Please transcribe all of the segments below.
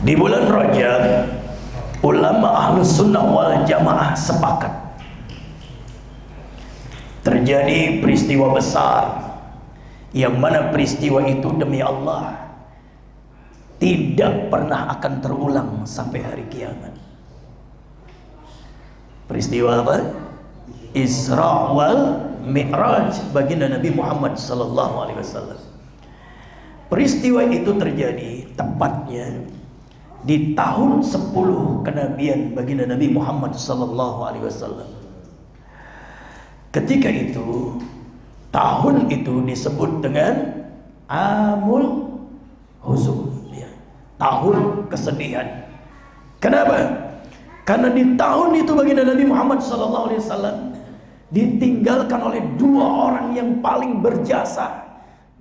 Di bulan Rajab, ulama Ahlus Sunnah wal Jamaah sepakat terjadi peristiwa besar, yang mana peristiwa itu demi Allah tidak pernah akan terulang sampai hari kiamat. Peristiwa apa? Isra wal Mi'raj baginda Nabi Muhammad sallallahu alaihi wasallam. Peristiwa itu terjadi tepatnya di tahun 10 kenabian baginda Nabi Muhammad sallallahu alaihi wasallam. Ketika itu, tahun itu disebut dengan Amul Huzun, ya, tahun kesedihan. Kenapa? Karena di tahun itu baginda Nabi Muhammad sallallahu alaihi wasallam ditinggalkan oleh dua orang yang paling berjasa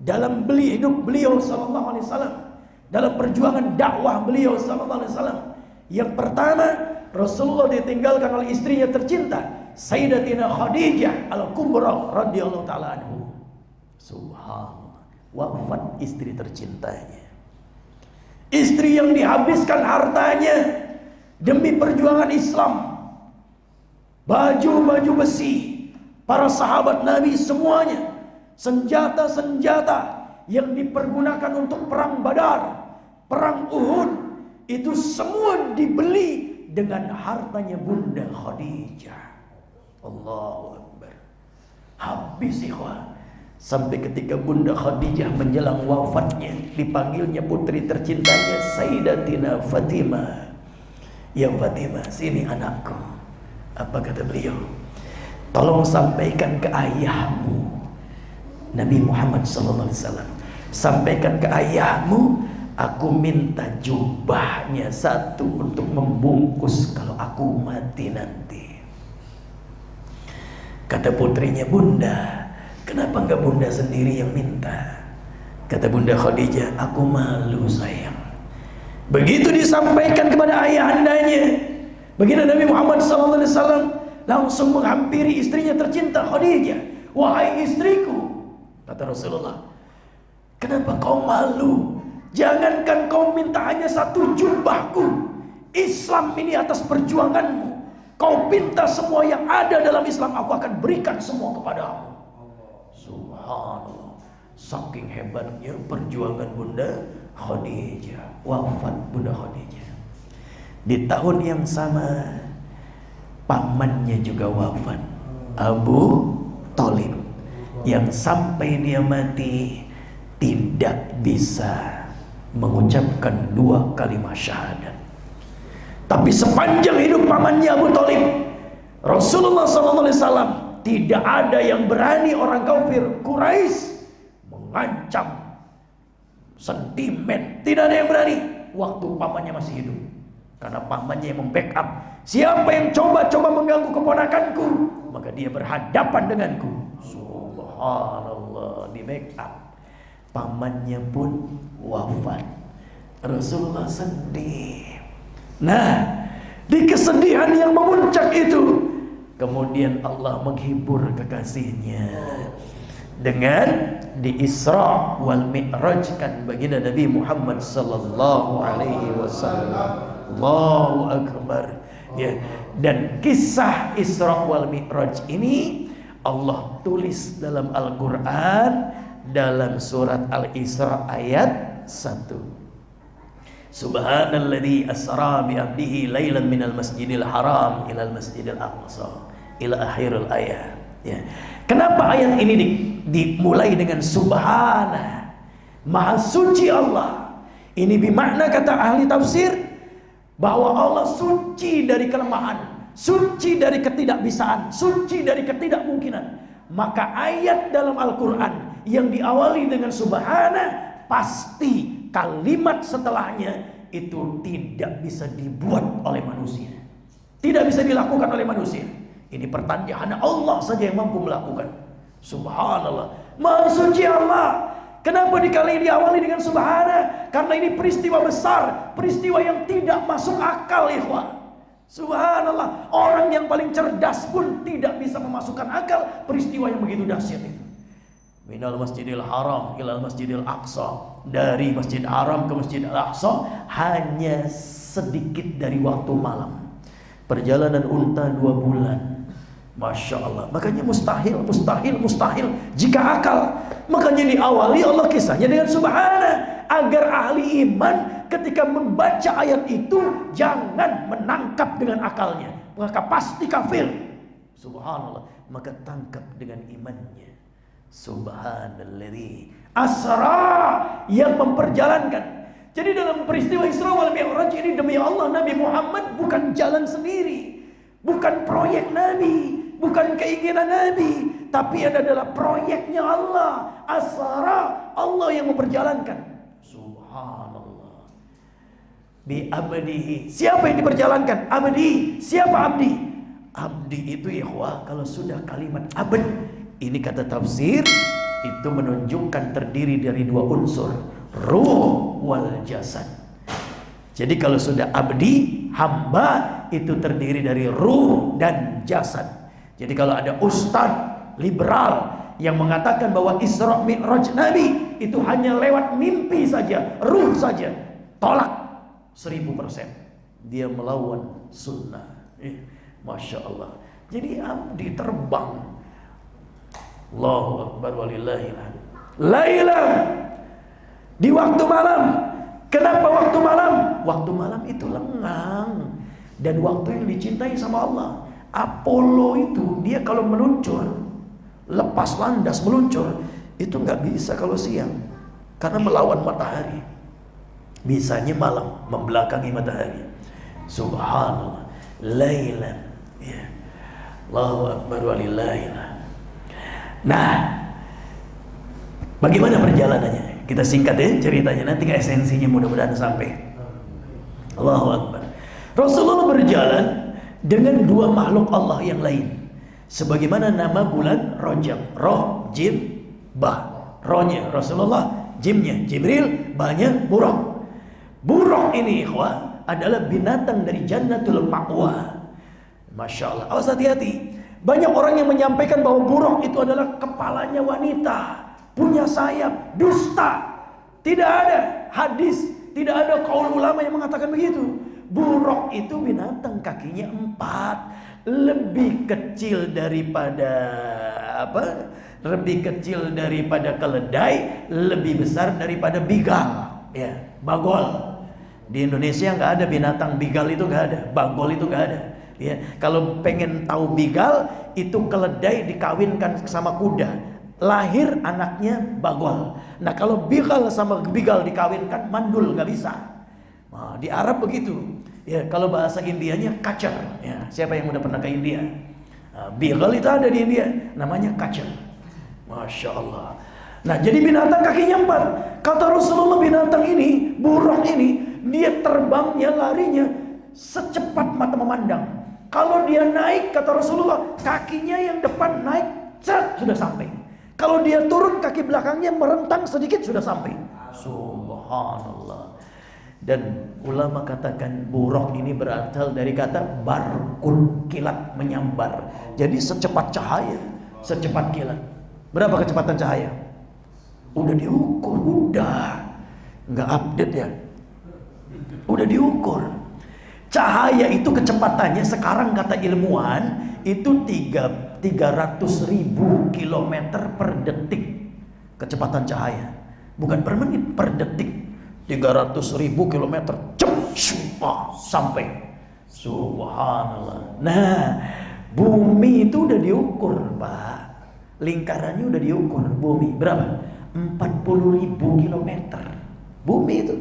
dalam hidup beliau sallallahu alaihi wasallam, dalam perjuangan dakwah beliau sallallahu alaihi wasallam. Yang pertama, Rasulullah ditinggalkan oleh istrinya tercinta, Sayyidatina Khadijah Al-Kubra radhiyallahu taala anhu. Subhanallah, wafat istri tercintanya. Istri yang dihabiskan hartanya demi perjuangan Islam. Baju-baju besi para sahabat Nabi semuanya, senjata-senjata yang dipergunakan untuk perang Badar, perang Uhud, itu semua dibeli dengan hartanya Bunda Khadijah. Allahu Akbar. Habis ikhwah. Sampai ketika Bunda Khadijah menjelang wafatnya, dipanggilnya putri tercintanya Sayyidatina Fatimah. Ya Fatimah, sini anakku. Apa kata beliau? Tolong sampaikan ke ayahmu Nabi Muhammad SAW. Sampaikan ke ayahmu, aku minta jubahnya satu untuk membungkus kalau aku mati nanti. Kata putrinya, Bunda, kenapa enggak Bunda sendiri yang minta? Kata Bunda Khadijah, aku malu sayang. Begitu disampaikan kepada ayahandanya, baginda Nabi Muhammad SAW langsung menghampiri istrinya tercinta Khadijah. Wahai istriku, kata Rasulullah, kenapa kau malu? Jangankan kau minta hanya satu jubahku, Islam ini atas perjuanganmu. Kau pinta semua yang ada dalam Islam, aku akan berikan semua kepadamu. Subhanallah, saking hebatnya perjuangan Bunda Khadijah. Wafat Bunda Khadijah. Di tahun yang sama, pamannya juga wafat, Abu Thalib, yang sampai dia mati tidak bisa mengucapkan dua kalimat syahadat. Tapi sepanjang hidup pamannya Abu Thalib, Rasulullah SAW, tidak ada yang berani orang kafir Quraisy mengancam, sentimen, tidak ada yang berani waktu pamannya masih hidup. Karena pamannya yang membackup, siapa yang coba-coba mengganggu keponakanku, maka dia berhadapan denganku. Subhanallah, di backup. Pamannya pun wafat. Rasulullah sedih. Nah, di kesedihan yang memuncak itu, kemudian Allah menghibur kekasihnya dengan di Isra wal Mi'raj kan baginda Nabi Muhammad sallallahu alaihi wasallam. Allahu Akbar. Ya, dan kisah Isra wal Mi'raj ini Allah tulis dalam Al-Qur'an dalam surat Al-Isra ayat 1. Subhanalladzi asra bi 'abdihi lailan minal masjidil haram ilal masjidil aqsa ila akhiril ayat. Ya. Kenapa ayat ini dimulai dengan subhana, maha suci Allah? Ini bermakna, kata ahli tafsir, bahwa Allah suci dari kelemahan, suci dari ketidakbisaan, suci dari ketidakmungkinan. Maka ayat dalam Al-Quran yang diawali dengan subhana, pasti kalimat setelahnya itu tidak bisa dibuat oleh manusia, tidak bisa dilakukan oleh manusia. Ini pertanda hanya Allah saja yang mampu melakukan. Subhanallah, maha suci Allah. Kenapa diawali dengan subhana? Karena ini peristiwa besar, peristiwa yang tidak masuk akal, ikhwah. Subhanallah, orang yang paling cerdas pun tidak bisa memasukkan akal peristiwa yang begitu dahsyat itu. Minal Masjidil Haram ilal Masjidil Aqsa. Dari Masjid Haram ke Masjid Al-Aqsa hanya sedikit dari waktu malam. Perjalanan unta 2 bulan. Masya Allah. Makanya mustahil jika akal. Makanya diawali Allah kisahnya dengan subhana, agar ahli iman ketika membaca ayat itu jangan menangkap dengan akalnya, maka pasti kafir. Subhanallah. Maka tangkap dengan imannya. Subhanalladzi asra, yang memperjalankan. Jadi dalam peristiwa Isra wal Mi'raj ini, demi Allah, Nabi Muhammad bukan jalan sendiri, bukan proyek Nabi, bukan keinginan Nabi, tapi adalah proyeknya Allah. Asra, Allah yang memperjalankan. Subhanallah. Bi abdihi, siapa yang diperjalankan? Abdi. Siapa abdi? Abdi itu ikhwah, kalau sudah kalimat abd, ini kata tafsir, itu menunjukkan terdiri dari 2 unsur, ruh wal jasad. Jadi kalau sudah abdi, hamba, itu terdiri dari ruh dan jasad. Jadi kalau ada ustadz liberal yang mengatakan bahwa Isra Mi'raj Nabi itu hanya lewat mimpi saja, ruh saja, tolak 1000%. Dia melawan sunnah. Masya Allah. Jadi abdi terbang. Allahu Akbar walillahil hamd. Laila, di waktu malam. Kenapa waktu malam? Waktu malam itu lengang dan waktu yang dicintai sama Allah. Apollo itu dia kalau meluncur, lepas landas meluncur, itu nggak bisa kalau siang karena melawan matahari. Bisanya malam, membelakangi matahari. Subhanallah. Lailan, ya. Allahu Akbar walillahil hamd. Nah, bagaimana perjalanannya? Kita singkat ya ceritanya, nanti ke esensinya mudah-mudahan sampai. Allahu Akbar. Rasulullah berjalan dengan 2 makhluk Allah yang lain. Sebagaimana nama bulan Rajab, roh, jim, bah. Rohnya Rasulullah, jimnya Jibril, bahnya buraq. Buraq ini ikhwah adalah binatang dari Jannatul Ma'wa. Masya Allah. Awas hati-hati. Banyak orang yang menyampaikan bahwa buraq itu adalah kepalanya wanita, punya sayap. Dusta. Tidak ada hadis, tidak ada qaul ulama yang mengatakan begitu. Buraq itu binatang kakinya 4, lebih kecil daripada lebih kecil daripada keledai, lebih besar daripada bigal, ya, bagol. Di Indonesia nggak ada binatang bigal, itu nggak ada, bagol itu nggak ada. Ya, kalau pengen tahu bigal, itu keledai dikawinkan sama kuda, lahir anaknya bagol. Nah kalau bigal sama bigal dikawinkan, mandul, nggak bisa. Nah, di Arab begitu. Ya, kalau bahasa Indianya kacer. Ya, siapa yang udah pernah ke India? Nah, bigal itu ada di India, namanya kacer. Masya Allah. Nah jadi binatang kakinya 4. Kata Rasulullah, binatang ini, buraq ini, dia terbangnya, larinya secepat mata memandang. Kalau dia naik, kata Rasulullah, kakinya yang depan naik, ceret, sudah sampai. Kalau dia turun, kaki belakangnya merentang sedikit, sudah sampai. Subhanallah. Dan ulama katakan buraq ini berasal dari kata barkun, kilat, menyambar. Jadi secepat cahaya, secepat kilat. Berapa kecepatan cahaya? Udah diukur, udah. Nggak update ya. Udah diukur. Cahaya itu kecepatannya sekarang kata ilmuwan itu 300.000 km per detik. Kecepatan cahaya. Bukan per menit, per detik. 300.000 km sampai. Subhanallah. Nah, bumi itu udah diukur, Pak. Lingkarannya udah diukur. Bumi berapa? 40.000 km. Bumi itu.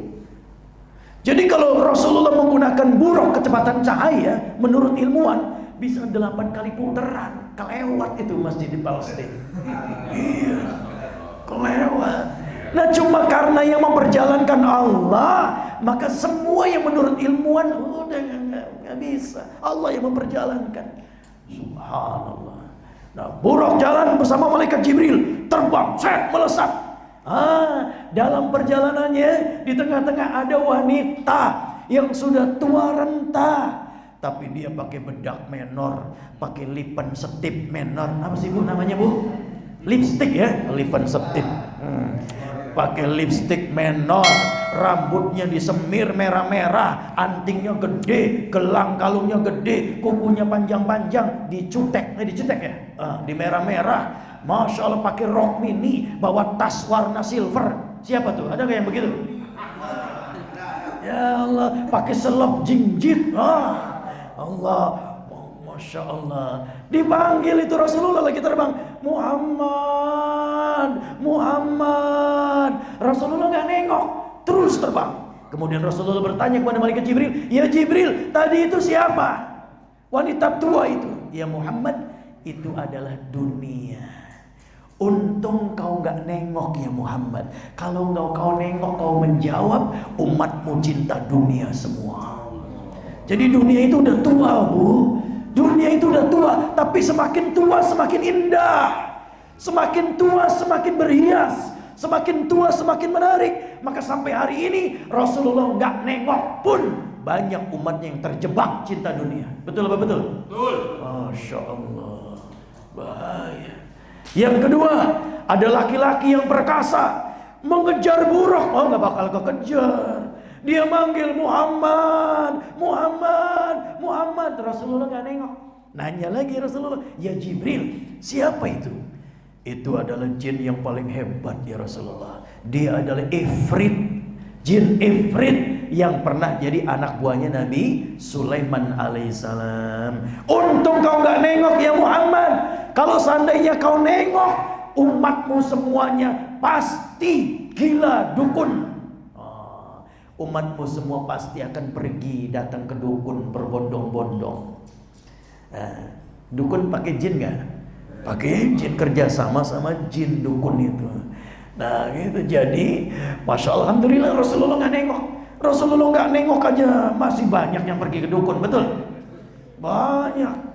Jadi kalau Rasulullah menggunakan buraq kecepatan cahaya, menurut ilmuwan bisa 8 kali putaran. Kelewat itu masjid di Palestina. Iya, kelewat. Nah cuma karena yang memperjalankan Allah, maka semua yang menurut ilmuwan udah nggak bisa. Allah yang memperjalankan. Subhanallah. Nah buraq jalan bersama malaikat Jibril, terbang, melesat. Dalam perjalanannya di tengah-tengah ada wanita yang sudah tua renta, tapi dia pakai bedak menor, pakai lipan setip menor. Apa sih Bu namanya Bu? Lipstick ya, lipan setip. Pakai lipstick menor, rambutnya disemir merah-merah, antingnya gede, gelang kalungnya gede, kukunya panjang-panjang, dicutek ya, di merah-merah. Masya Allah, pakai rok mini, bawa tas warna silver. Siapa tuh? Ada nggak yang begitu? Ya Allah, pakai selop jinjit. Allah, Masya Allah. Dipanggil itu Rasulullah lagi terbang, Muhammad. Rasulullah nggak nengok, terus terbang. Kemudian Rasulullah bertanya kepada malaikat Jibril, ya Jibril, tadi itu siapa? Wanita tua itu. Ya Muhammad, itu adalah dunia. Untung kau nggak nengok ya Muhammad. Kalau nggak kau nengok, kau menjawab, umatmu cinta dunia semua. Jadi dunia itu udah tua, Bu. Dunia itu udah tua, tapi semakin tua semakin indah. Semakin tua semakin berhias. Semakin tua semakin menarik. Maka sampai hari ini Rasulullah nggak nengok pun banyak umatnya yang terjebak cinta dunia. Betul apa betul? Betul. Masya Allah. Bahaya. Yang kedua, ada laki-laki yang perkasa mengejar buruk. Oh, nggak bakal kekejar. Dia manggil Muhammad. Rasulullah nggak nengok. Nanya lagi Rasulullah, ya Jibril, siapa itu? Itu adalah jin yang paling hebat ya Rasulullah. Dia adalah Ifrit, jin Ifrit yang pernah jadi anak buahnya Nabi Sulaiman alaihissalam. Untung kau nggak nengok ya Muhammad. Kalau seandainya kau nengok, umatmu semuanya pasti gila dukun. Umatmu semua pasti akan pergi datang ke dukun berbondong-bondong. Dukun pakai jin nggak? Pakai jin, kerja sama jin dukun itu. Nah gitu. Jadi Masya Allah, alhamdulillah Rasulullah nggak nengok. Rasulullah nggak nengok aja masih banyak yang pergi ke dukun, betul? Banyak.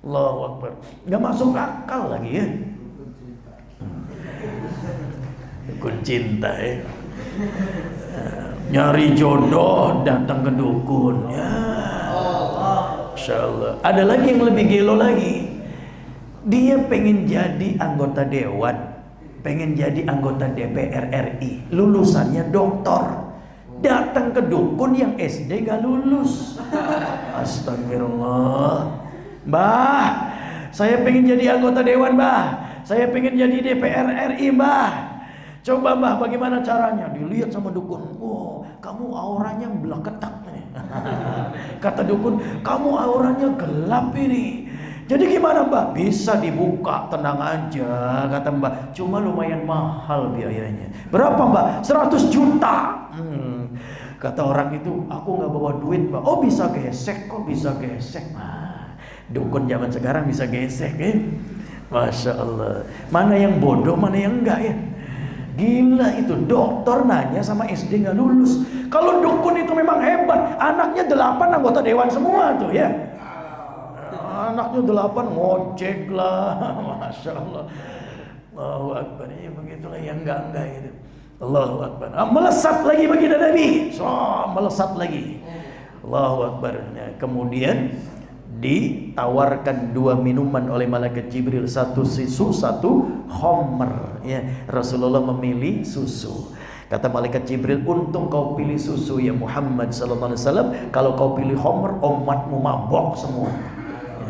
Allahu Akbar. Nggak masuk akal lagi ya. Dukun cinta ya. Nyari jodoh datang ke dukun ya. Masya Allah. Ada lagi yang lebih gelo lagi. Dia pengen jadi anggota dewan, pengen jadi anggota DPR RI, lulusannya doktor, datang ke dukun yang SD gak lulus. Astagfirullah. Mbah, saya pengen jadi anggota dewan, Mbah. Saya pengen jadi DPR RI, Mbah. Coba Mbah, bagaimana caranya? Dilihat sama dukun. Oh, kamu auranya belah ketak nih. Kata dukun, kamu auranya gelap ini. Jadi gimana Mbah? Bisa dibuka, tenang aja. Kata Mbah, cuma lumayan mahal biayanya. Berapa Mbah? 100 juta. Kata orang itu, aku gak bawa duit Mbah. Oh bisa gesek, kok bisa gesek. Dukun zaman sekarang bisa gesek ya. Masya Allah. Mana yang bodoh, mana yang enggak ya. Gila itu, dokter nanya sama SD gak lulus. Kalau dukun itu memang hebat, anaknya 8 anggota dewan semua tuh ya. Anaknya 8 ngojek lah. Masya Allah. Allahu Akbar. Ya begitulah yang enggak gitu. Allahu Akbar. Melesat lagi baginda Nabi. Melesat lagi. Allahu Akbar. Nah, kemudian ditawarkan 2 minuman oleh malaikat Jibril, satu susu, satu khamr ya. Rasulullah memilih susu. Kata malaikat Jibril, untung kau pilih susu ya Muhammad sallallahu alaihi wasallam. Kalau kau pilih khamr, umatmu mabok semua.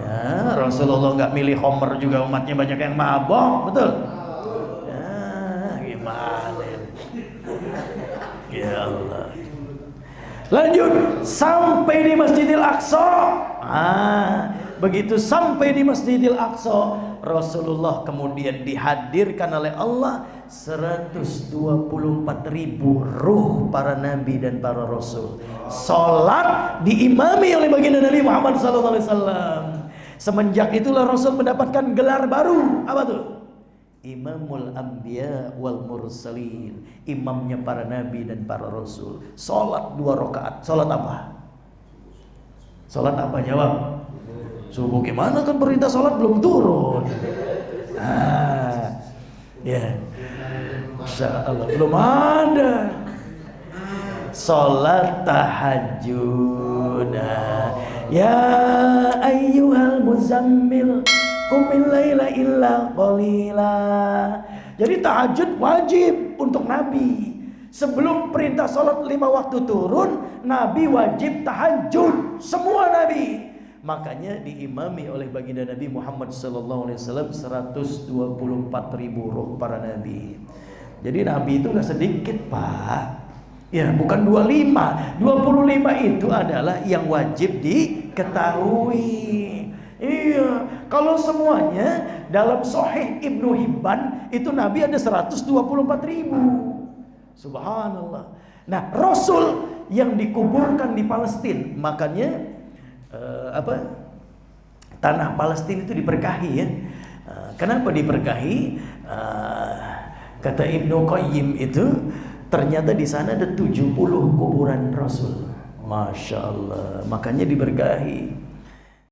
Ya, Rasulullah nggak milih khamr juga umatnya banyak yang mabok, betul? Ya, gimana? Ya Allah. Lanjut sampai di Masjidil Aqsa. Begitu sampai di Masjidil Aqsa, Rasulullah kemudian dihadirkan oleh Allah 124.000 ruh para nabi dan para rasul. Salat diimami oleh baginda Nabi Muhammad SAW. Semenjak itulah Rasul mendapatkan gelar baru. Apa tuh? Imamul Anbiya wal Mursalin. Imamnya para nabi dan para rasul. Salat 2 rakaat. Salat apa? Salat apa? Jawab. Subuh gimana, kan perintah salat belum turun. Ya. Masya Allah, belum ada. Salat tahajud. Ya ayyuhal muzammil qumil laila illa qalila. Jadi tahajud wajib untuk Nabi. Sebelum perintah salat 5 waktu turun, Nabi wajib tahajud, semua Nabi. Makanya diimami oleh baginda Nabi Muhammad sallallahu alaihi wasallam 124.000 roh para nabi. Jadi Nabi itu gak sedikit, Pak. Ya, bukan 25. 25 itu adalah yang wajib diketahui. Iya, kalau semuanya dalam Sahih Ibnu Hibban itu Nabi ada 124.000. Subhanallah. Nah, Rasul yang dikuburkan di Palestina, makanya tanah Palestina itu diberkahi ya. Kenapa diberkahi? Kata Ibnu Qayyim itu ternyata di sana ada 70 kuburan Rasul. Masya Allah, makanya diberkahi.